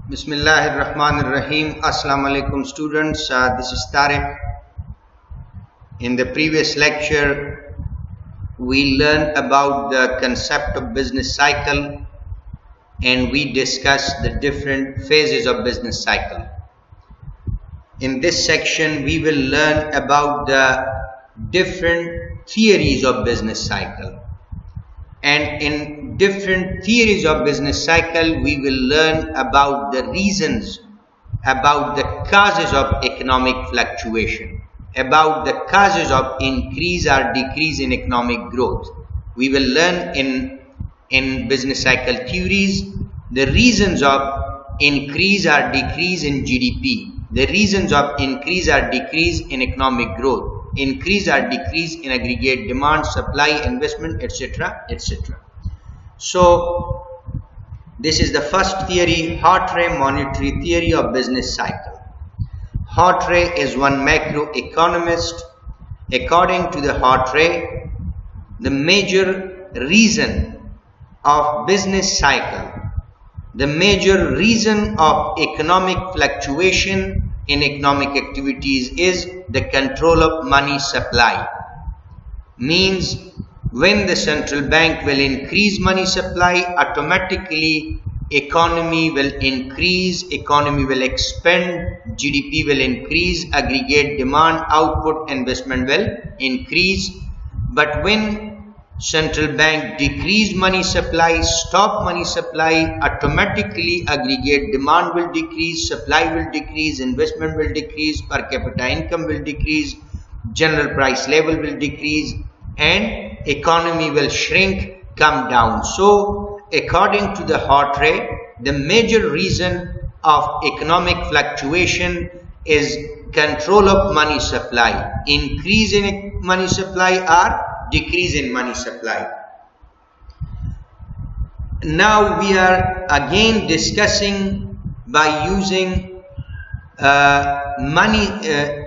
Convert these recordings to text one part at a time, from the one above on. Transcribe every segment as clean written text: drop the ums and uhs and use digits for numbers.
Bismillahirrahmanirrahim. Assalamu alaikum students. This is Tariq. In the previous lecture, we learned about the concept of business cycle and we discussed the different phases of business cycle. In this section, we will learn about the different theories of business cycle. And in different theories of business cycle, we will learn about the reasons, about the causes of economic fluctuation, about the causes of increase or decrease in economic growth. We will learn in business cycle theories the reasons of increase or decrease in GDP, the reasons of increase or decrease in economic growth, increase or decrease in aggregate demand, supply, investment, etc., etc. So, this is the first theory, Hartree monetary theory of business cycle. Hartree is one macroeconomist. According to the Hartree, the major reason of business cycle, the major reason of economic fluctuation in economic activities is the control of money supply. Means when the central bank will increase money supply, automatically economy will increase, economy will expand, GDP will increase, aggregate demand, output, investment will increase. But when central bank decrease money supply, stop money supply, automatically aggregate demand will decrease, supply will decrease, investment will decrease, per capita income will decrease, general price level will decrease, and economy will shrink, come down. So, according to the Hartree, the major reason of economic fluctuation is control of money supply, increase in money supply or decrease in money supply. Now we are again discussing by using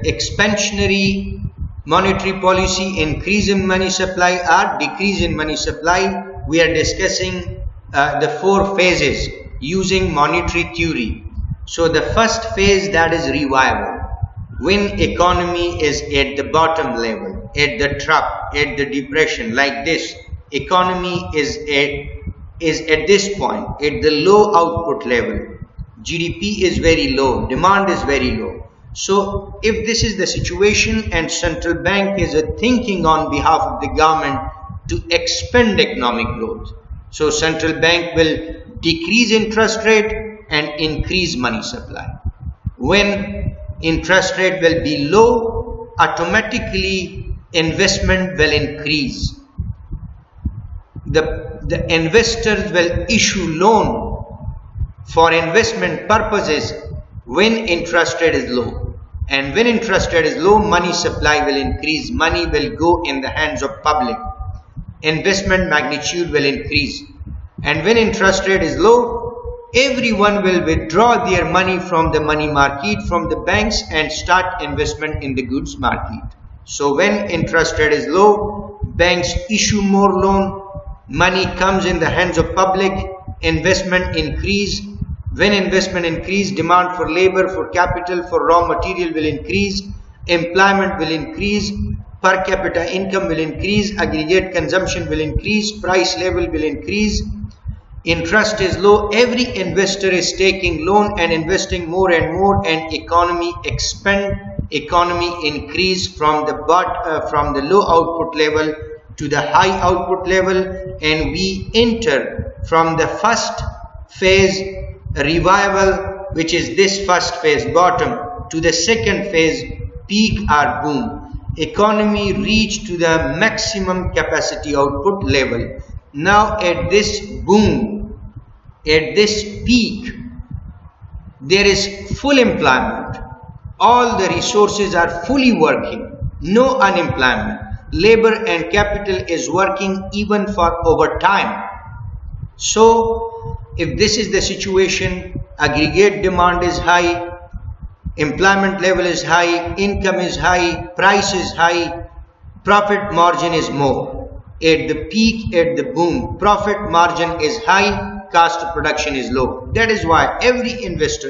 expansionary monetary policy, increase in money supply or decrease in money supply. We are discussing the four phases using monetary theory. So the first phase, that is revival. When economy is at the bottom level, at the trough, at the depression, like this, economy is at this point, at the low output level, GDP is very low, demand is very low. So if this is the situation and central bank is thinking on behalf of the government to expand economic growth, so central bank will decrease interest rate and increase money supply. When interest rate will be low, automatically investment will increase. The investors will issue loan for investment purposes when interest rate is low. And when interest rate is low, money supply will increase. Money will go in the hands of public. Investment magnitude will increase. And when interest rate is low, everyone will withdraw their money from the money market, from the banks, and start investment in the goods market. So when interest rate is low, banks issue more loan, money comes in the hands of public, investment increase. When investment increase, demand for labor, for capital, for raw material will increase, employment will increase, per capita income will increase, aggregate consumption will increase, price level will increase. Interest is low, every investor is taking loan and investing more and more, and economy expand, economy increase from the low output level to the high output level, and we enter from the first phase, revival, which is this first phase, bottom, to the second phase, peak or boom. Economy reach to the maximum capacity output level. Now at this boom, at this peak, there is full employment. All the resources are fully working. No unemployment. Labor and capital is working even for overtime. So, if this is the situation, aggregate demand is high, employment level is high, income is high, price is high, profit margin is more. At the peak, at the boom, profit margin is high, cost of production is low. That is why every investor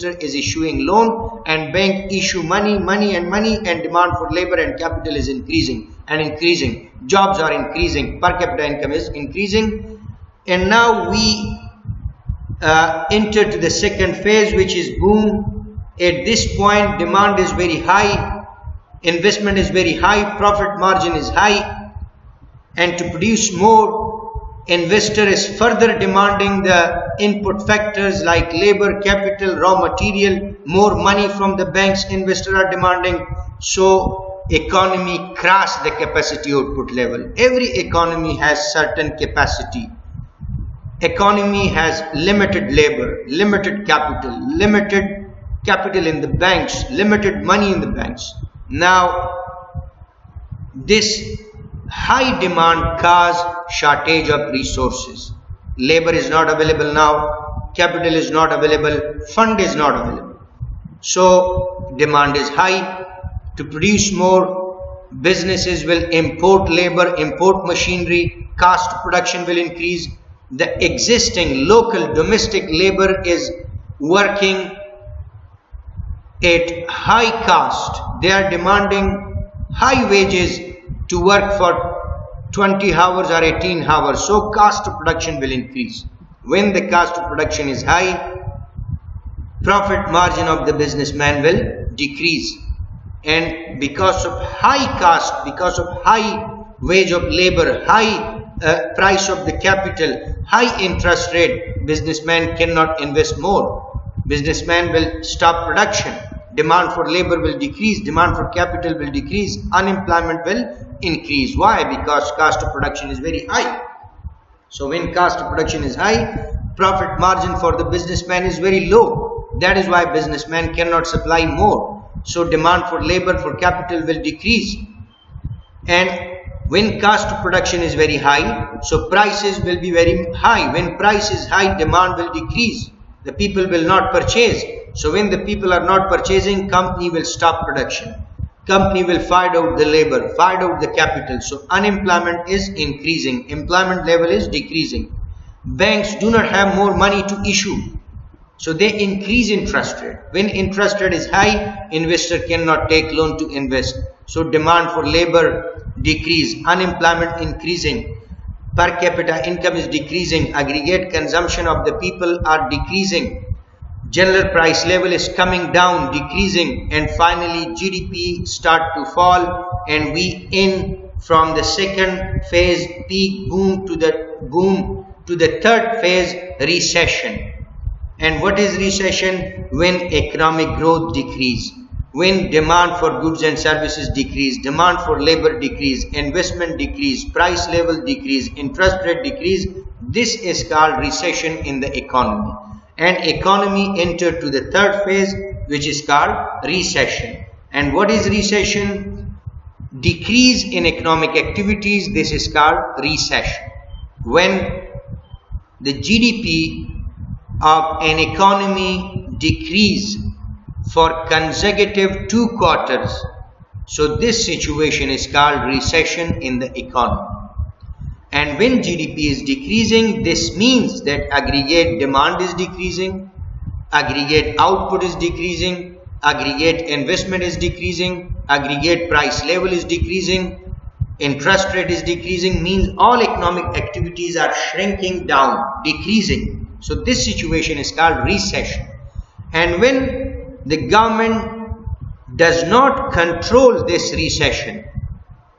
is issuing loan, and bank issue money, and demand for labor and capital is increasing. Jobs are increasing, per capita income is increasing. And now we enter to the second phase, which is boom. At this point, demand is very high, investment is very high, profit margin is high, and to produce more, investor is further demanding the input factors like labor, capital, raw material, more money from the banks investors are demanding. So economy crossed the capacity output level. Every economy has certain capacity. Economy has limited labor, limited capital in the banks, limited money in the banks. Now this high demand cause shortage of resources. Labor is not available now, capital is not available, fund is not available. So demand is high. To produce more, businesses will import labor, import machinery, cost of production will increase. The existing local domestic labor is working at high cost. They are demanding high wages to work for 20 hours or 18 hours. So cost of production will increase. When the cost of production is high, profit margin of the businessman will decrease. And because of high cost, because of high wage of labor, high price of the capital, high interest rate, businessman cannot invest more. Businessman will stop production. Demand for labor will decrease. Demand for capital will decrease. Unemployment will increase. Why? Because cost of production is very high. So when cost of production is high, profit margin for the businessman is very low. That is why businessman cannot supply more. So demand for labor, for capital will decrease. And when cost of production is very high, so prices will be very high. When price is high, demand will decrease. The people will not purchase. So when the people are not purchasing, company will stop production. Company will fire out the labor, fire out the capital. So unemployment is increasing. Employment level is decreasing. Banks do not have more money to issue. So they increase interest rate. When interest rate is high, investor cannot take loan to invest. So demand for labor decrease, unemployment increasing, per capita income is decreasing, aggregate consumption of the people are decreasing, general price level is coming down, decreasing, and finally GDP start to fall, and we in from the second phase peak boom to the third phase recession. And what is recession? When economic growth decrease, when demand for goods and services decrease, demand for labor decrease, investment decrease, price level decrease, interest rate decrease, this is called recession in the economy. And economy entered to the third phase, which is called recession. And what is recession? Decrease in economic activities, this is called recession. When the GDP of an economy decrease for consecutive 2 quarters, so this situation is called recession in the economy. And when GDP is decreasing, this means that aggregate demand is decreasing, aggregate output is decreasing, aggregate investment is decreasing, aggregate price level is decreasing, interest rate is decreasing, means all economic activities are shrinking down, decreasing. So this situation is called recession. And when the government does not control this recession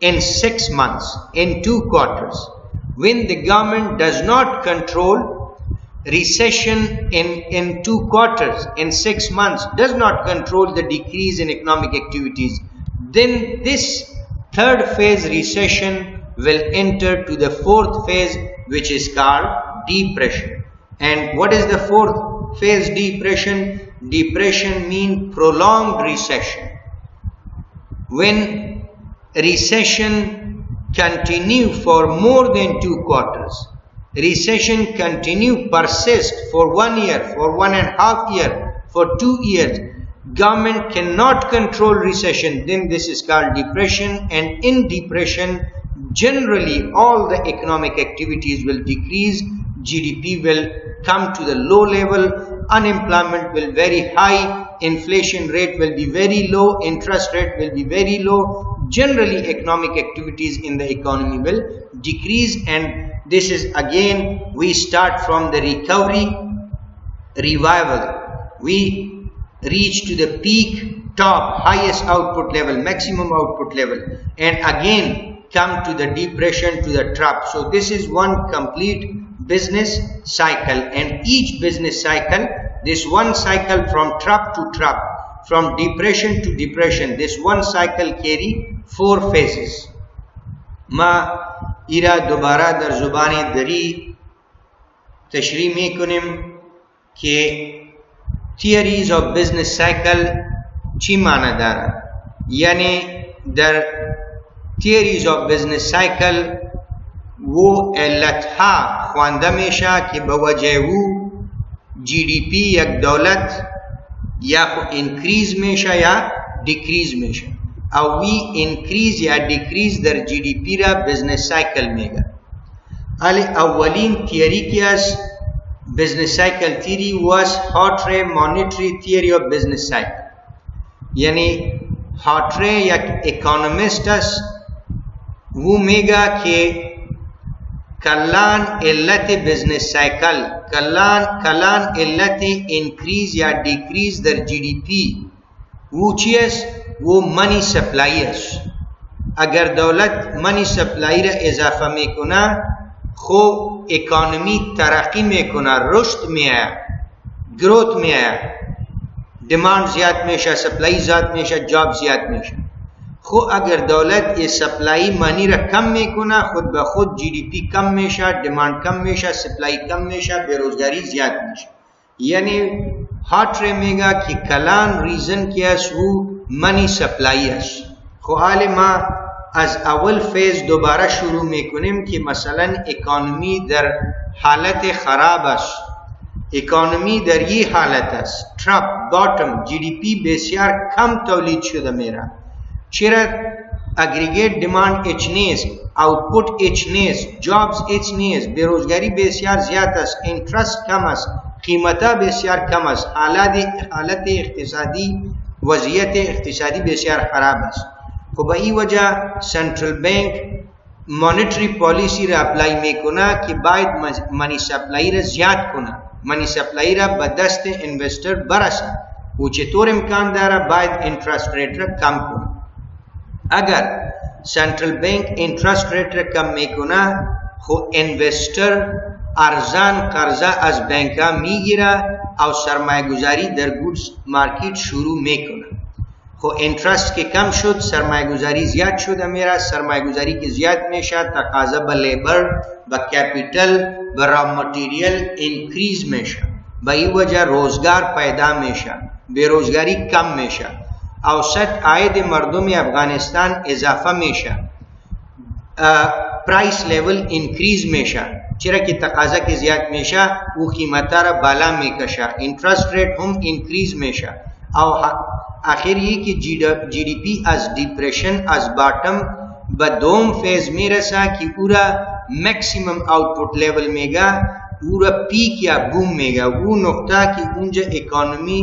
in 6 months, in 2 quarters, when the government does not control recession in 2 quarters, in 6 months, does not control the decrease in economic activities, then this third phase recession will enter to the fourth phase, which is called depression. And what is the fourth phase depression? Depression means prolonged recession. When recession continue for more than 2 quarters, recession continue, persist for 1 year, for 1.5 years, for 2 years, government cannot control recession, then this is called depression. And in depression, generally all the economic activities will decrease. GDP will come to the low level, unemployment will very high, inflation rate will be very low, interest rate will be very low, generally economic activities in the economy will decrease, and this is again we start from the recovery revival. We reach to the peak, top, highest output level, maximum output level, and again come to the depression, to the trough. So this is one complete business cycle, and each business cycle, this one cycle from trough to trough, from depression to depression, this one cycle carry 4 phases. ما ایرا دوباره در زبان دری تشریح میکنیم که theories of business cycle چی معنی داره. یعنی در theories of business cycle वो علتها خوانده میشه که به وجه او GDP یک دولت یا انکریز میشه یا دیکریز میشه، او وی انکریز یا دیکریز در GDP را بزنس سایکل میگه. علی اولین تیوری که از بزنس سایکل تیوری was هاتری مانیتری تیوری of business cycle. یعنی هاتری یک اکانومیست است، वो میگه که کلان علت بزنس سایکل، کلان علت انکریز یا دیکریز در GDP वो چی است؟ वो منی سپلای است. اگر دولت منی سپلای را اضافه میکنه خو اکانومی ترقی میکنه، رشد میآید، گروت میآید، دیماند زیاد میشه، سپلای زیاد میشه، جاب زیاد میشه. خو اگر دولت ای سپلای منی را کم میکنه خود به خود GDP کم میشه، دیماند کم میشه، سپلای کم میشه، بیروزگاری زیاد میشه. یعنی هاتری میگه که کلان ریزن که است او منی سپلای است. خو حال ما از اول فیز دوباره شروع میکنیم که مثلا اکانومی در حالت خراب است، اکانومی در این حالت است، تراپ باتم، GDP بسیار کم تولید شده میره، چرا اگریگیت دیماند اچ نیست، آوتپوت اچ نیست، جابز اچ نیست، بیروزگاری بسیار زیاد است، اینترست کم است، قیمتا بسیار کم است، حالت اقتصادی، وضعیت اقتصادی بسیار خراب است. خب به این وجه سنترال بانک مانیتری پالیسی را اپلای میکنه که باید منی سپلای را زیاد کنه، منی سپلای را به دست انوستر برسه و چطور امکان داره باید انترست ریت را کم کنه. اگر سنترال بانک انترست ریت را کم میکنه خو انوستر ارزان قرضه از بانک ها میگیره او سرمایه گذاری در گودز مارکت شروع میکنه. خو انترست که کم شد سرمایه گذاری زیاد شده میره، سرمایه گذاری که زیاد میشه تقاضا به لیبر، به کپیتل، به را متریال انکریز میشه، به این وجه روزگار پیدا میشه، بیروزگاری کم میشه، اوسط عاید مردم افغانستان اضافه میشه، پرایس لیول انکریز میشه، چرا که تقاضا که زیاد میشه او قیمتا را بالا میکشه، انترست ریت هم انکریز میشه، او آخر یہ کہ جی ڈی پی از ڈپریشن از باٹم با دوم فیز میں رسا کہ پورا میکسیمم آؤٹ پٹ لیول میں گا، پورا پیک یا بوم میں گا، وہ نقطہ کہ اونجا اکانومی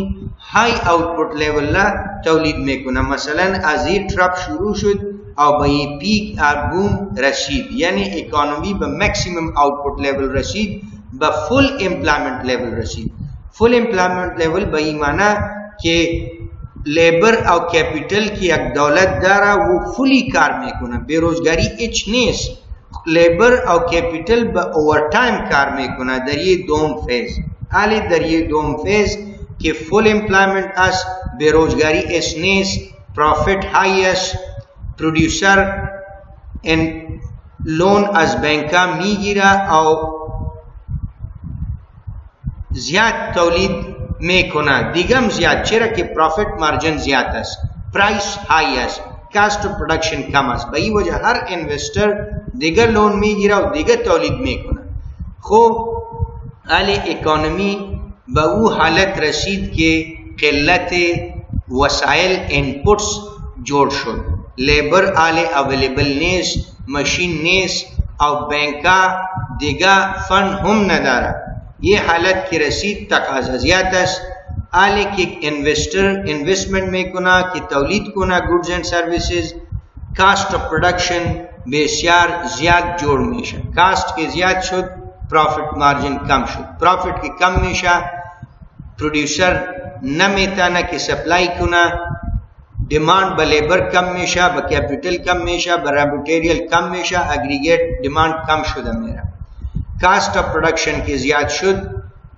ہائی آؤٹ پٹ لیول لا تولید میں کنا. مثلا از یہ ٹرپ شروع شد او با یہ پیک اور بوم رسید، یعنی اکانومی با میکسیمم آؤٹ پٹ لیول رسید، با فل امپلائمنٹ لیول رسید. فل امپلائمنٹ لیول با یہ معنی کہ لیبر او کیپیٹل کی یک دولت داره و فلی کار میکنه، بیروزگاری اچ نیست، لیبر او کیپیٹل با اوور ٹائم کار میکنه در یہ دوم فیز. حالی در یہ دوم فیز که فل امپلائمنٹ است، بیروزگاری اچ نیست، پروفیٹ های است، پروڈیوسر لون از بانکا میگیره او زیاد تولید میکنه، دیگم زیاد، چرا که پروفیٹ مارجن زیاد است، پرایس های است، کاست آف پروڈکشن کم است، به این وجه هر انوستر دیگر لون میگیره و دیگر تولید میکنه. خب حالی اکانومی به او حالت رسید که قلت وسائل انپوٹس جوڑ شد، لیبر حالی اویلیبل نیست، مشین نیست او بینکا دیگا فن هم نداره. ये हालत की रसीद तकाजा ज़्यादा आले कि इन्वेस्टमेंट में कुना कि तौलीद कुना goods and services cost of production बेसियार ज़्यादा जोड़ मेशा कास्ट के ज़्यादा शुद्ध प्रॉफिट मार्जिन कम शुद्ध प्रॉफिट की कम मेशा प्रोड्यूसर न मेताना कि सप्लाई कुना डिमांड ब लेबर कम मेशा ब कैपिटल कम मेशा ब रॉ मटेरियल कम मेशा एग्रीगेट डिमांड कम शुद्ध मेरा कास्ट ऑफ प्रोडक्शन के ज़्यादा शुद्ध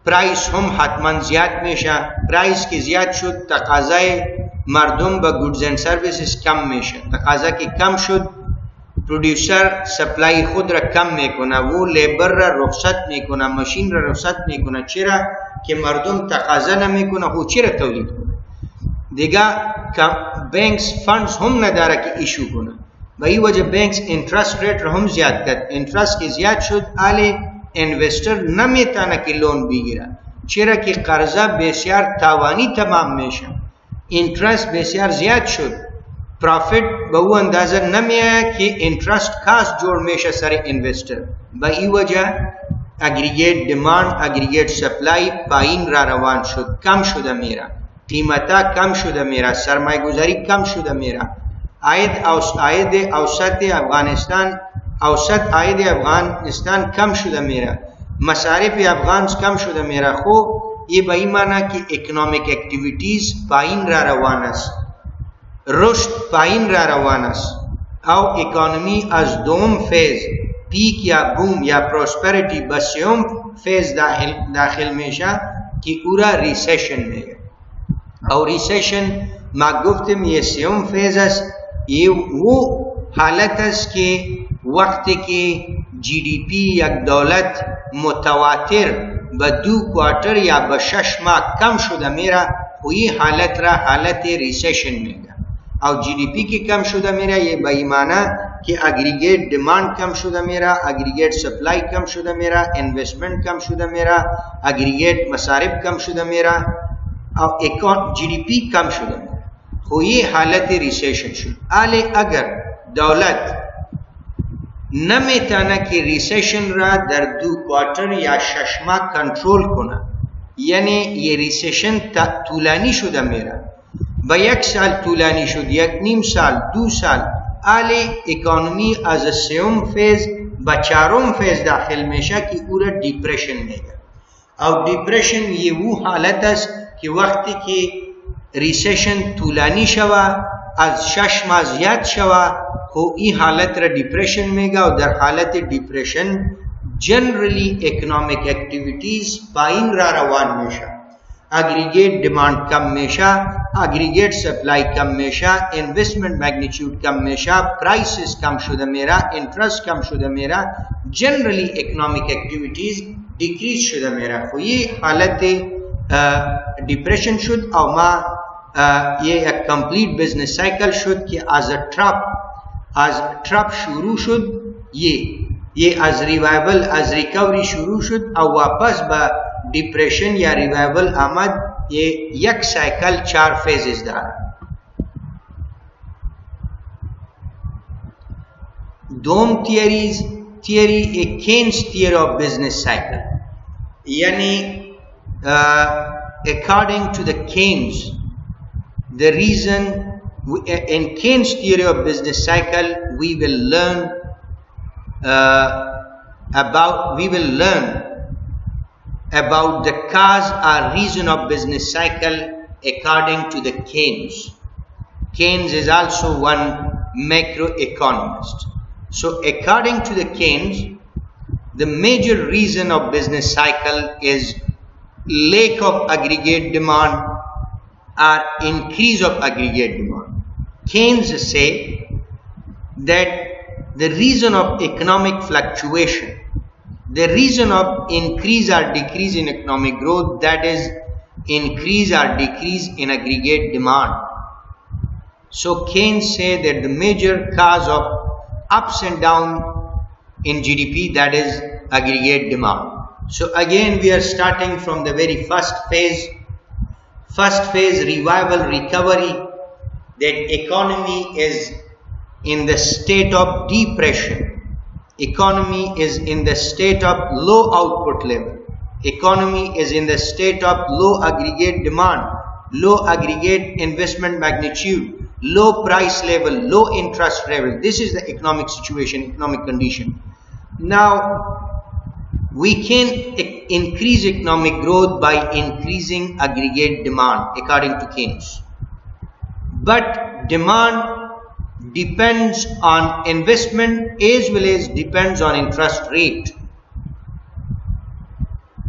प्राइस हम हतमन ज़्यादा मेशा प्राइस की ज़्यादा शुद्ध तकाज़ाए मर्दुम ब गुड्स एंड सर्विसेज कम मेशा तकाज़ा की कम शुद्ध प्रोड्यूसर सप्लाई खुद र कम में कुना वो लेबर र रुखसत में कुना मशीन र रुखसत में कुना चिरा कि मर्दुम तकाज़ा न में कुना हो चिरा तौलीद कुना दिगा बैंक्स फंड्स हम नदारा की इशू कुना वही वजह बैंक्स इंटरेस्ट रेट हम ज़्यादा कर इंटरेस्ट की ज़्यादा शुद्ध आले इन्वेस्टर न मेताना की लोन भी गिरा चिरा की कर्जा बेसियार तावानी तमाम मेशा इंटरेस्ट बेसियार ज़्यादा शुद्ध प्रॉफिट बहु अंदाजा न में आया कि इंटरेस्ट खास जोड़ मेशा सारे इन्वेस्टर बई वजह aggregate demand aggregate supply pine रा रवान शुद्ध कम शुद्ध मेरा कीमता कम शुद्ध मेरा सरमायागुजारी कम शुद्ध मेरा आयद औसत अफगानिस्तान औसत आयद अफगानिस्तान कम शुद्ध मेरा मसारिफ अफगान कम शुद्ध मेरा खो ये बेईमाना कि इकोनॉमिक एक्टिविटीज पाइन रा रवानस रुश्द पाइन रा रवानस और इकोनॉमी अज दोम फेज पीक या बूम या प्रोस्पेरिटी बस्योम फेज दाखिल मेशा कि पूरा रिसेशन में है और रिसेशन मागुफ्त में ये सेम फेजस ये वो हालत के वक्त के जीडीपी या दौलत मुतवातिर बदू क्वार्टर या बशश माह कम शुदा मेरा हुई हालत रा हालत रिसेशन में और जीडीपी की कम शुदा मेरा ये बेईमाना कि एग्रीगेट डिमांड कम शुदा मेरा एग्रीगेट सप्लाई कम शुदा मेरा इन्वेस्टमेंट कम शुदा मेरा एग्रीगेट मसारिफ कम शुदा मेरा और जीडीपी कम शुदा मेरा हुई हालत रिसेशन शुद आले अगर दौलत न मेताना कि रिसेशन रा दर दू क्वार्टर या शशमा कंट्रोल कुना यानी ये रिसेशन तुलानी शुदा मेरा बयक साल तुलानी शुद एक नीम साल दो साल आले इकोनॉमी आज सेम फेज बचारों फेज दाखिल मेशा की पूरा डिप्रेशन में गया और डिप्रेशन ये वो हालत है कि वक्त की रिसेशन तुलानी शवा आज शश माह ज़्यादा शवा हो ई हालत रा डिप्रेशन में गया और दर हालत depression generally economic activities pine रा रवान मेशा एग्रीगेट डिमांड कम मेशा एग्रीगेट सप्लाई कम मेशा इन्वेस्टमेंट मैग्नीट्यूड कम मेशा प्राइसेस कम शुदा मेरा इंटरेस्ट कम शुदा मेरा जनरली इकोनॉमिक एक्टिविटीज डिक्रीज शुदा मेरा हो ये हालत डिप्रेशन शुद और माँ ये एक कंप्लीट बिजनेस साइकिल शुद कि आज ट्रप शुरू शुद ये आज रिवाइवल आज रिकवरी शुरू शुद और वापस ब डिप्रेशन या रिवाइवल आमद ये एक साइकिल 4 फेजेस दार दोम थियरी एक Keynes theory of business cycle यानी according to the Keynes the reason in Keynes theory of business cycle we will learn about the cause or reason of business cycle according to the Keynes. Keynes is also one macroeconomist. So according to the Keynes, the major reason of business cycle is lack of aggregate demand or increase of aggregate demand. Keynes say that the reason of economic fluctuation, the reason of increase or decrease in economic growth, that is increase or decrease in aggregate demand. So Keynes say that the major cause of ups and down in GDP, that is aggregate demand. So again we are starting from the very first phase revival recovery, that economy is in the state of depression Economy is in the state of low output level. Economy is in the state of low aggregate demand, low aggregate investment magnitude, low price level, low interest level. This is the economic situation, economic condition. Now, we can increase economic growth by increasing aggregate demand according to Keynes. But demand depends on investment as well as depends on interest rate.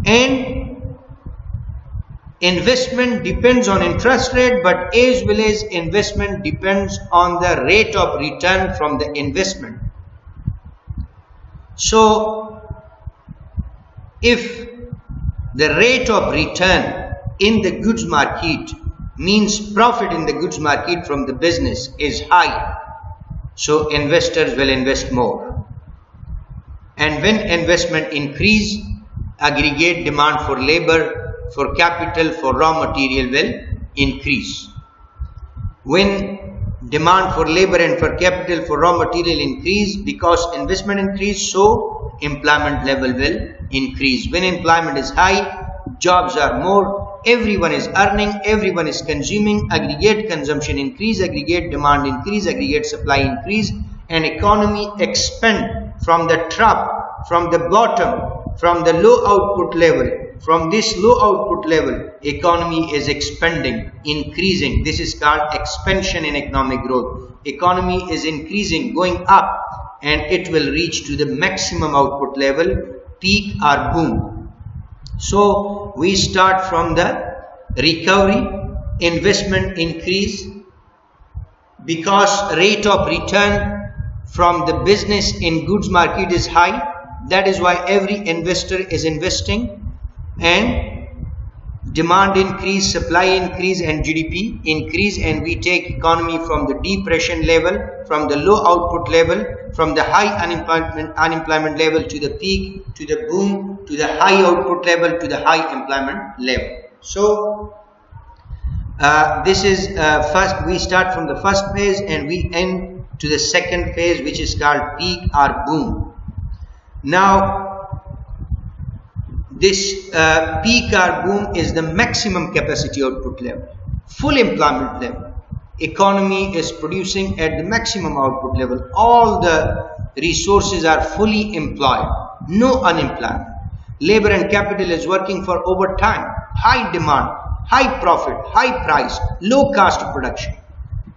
And investment depends on interest rate, but as well as investment depends on the rate of return from the investment. So, if the rate of return in the goods market means profit in the goods market from the business is high, so investors will invest more. And when investment increase, aggregate demand for labor, for capital, for raw material will increase. When demand for labor and for capital, for raw material increase, because investment increase, so employment level will increase. When employment is high, jobs are more, everyone is earning, everyone is consuming, aggregate consumption increase, aggregate demand increase, aggregate supply increase, and economy expand from the top, from the bottom, from the low output level. From this low output level, economy is expanding, increasing. This is called expansion in economic growth. Economy is increasing, going up, and it will reach to the maximum output level, peak or boom. So we start from the recovery, investment increase, because rate of return from the business in goods market is high. That is why every investor is investing, and demand increase, supply increase, and GDP increase, and we take economy from the depression level, from the low output level, from the high unemployment level to the peak, to the boom, to the high output level, to the high employment level. So this is first, we start from the first phase and we end to the second phase, which is called peak or boom. Now, this peak or boom is the maximum capacity output level, full employment level. Economy is producing at the maximum output level. All the resources are fully employed, no unemployment. Labor and capital is working for overtime, high demand, high profit, high price, low cost of production.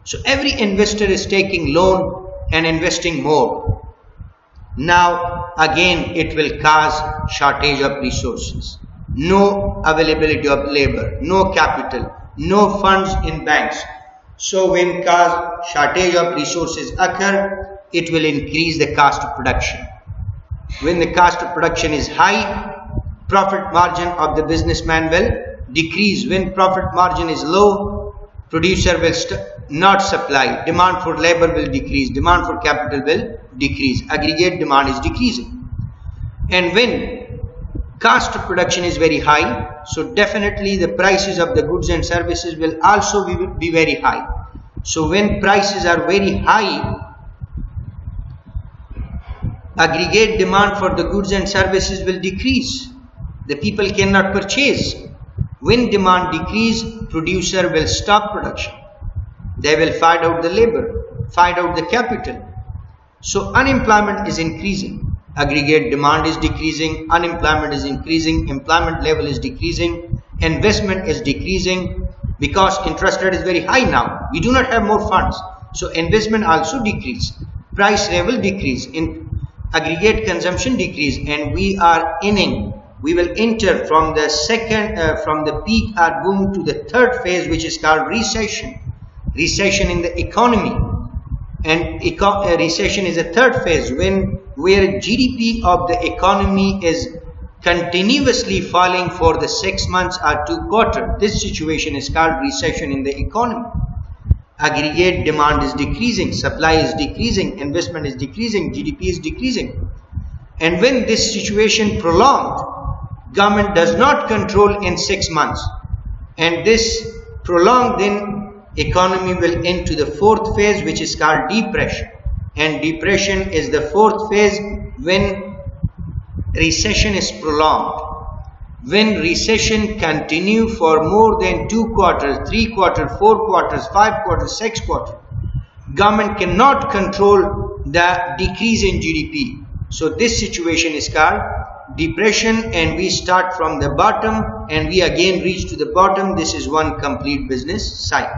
So every investor is taking loan and investing more. Now again it will cause shortage of resources, no availability of labor, no capital, no funds in banks. So when cause shortage of resources occur, it will increase the cost of production. When the cost of production is high, profit margin of the businessman will decrease. When profit margin is low, producer will not supply, demand for labor will decrease, demand for capital will decrease, aggregate demand is decreasing. And when cost of production is very high, so definitely the prices of the goods and services will also be very high. So when prices are very high, aggregate demand for the goods and services will decrease. The people cannot purchase. When demand decrease, producer will stop production. They will find out the labor, find out the capital. So unemployment is increasing, aggregate demand is decreasing, unemployment is increasing, employment level is decreasing, investment is decreasing, because interest rate is very high now. We do not have more funds. So investment also decrease, price level decrease, in aggregate consumption decrease, and we will enter from the second, from the peak or boom to the third phase, which is called recession. Recession in the economy, and recession is a third phase where GDP of the economy is continuously falling for the 6 months or 2 quarters. This situation is called recession in the economy. Aggregate demand is decreasing, supply is decreasing, investment is decreasing, GDP is decreasing. And when this situation prolonged, government does not control in 6 months, and this prolonged, then economy will into the fourth phase, which is called depression. And depression is the fourth phase when recession is prolonged, when recession continue for more than 2 quarters, 3 quarters, 4 quarters, 5 quarters, 6 quarters, government cannot control the decrease in GDP. So this situation is called depression, and we start from the bottom and we again reach to the bottom. This is one complete business cycle.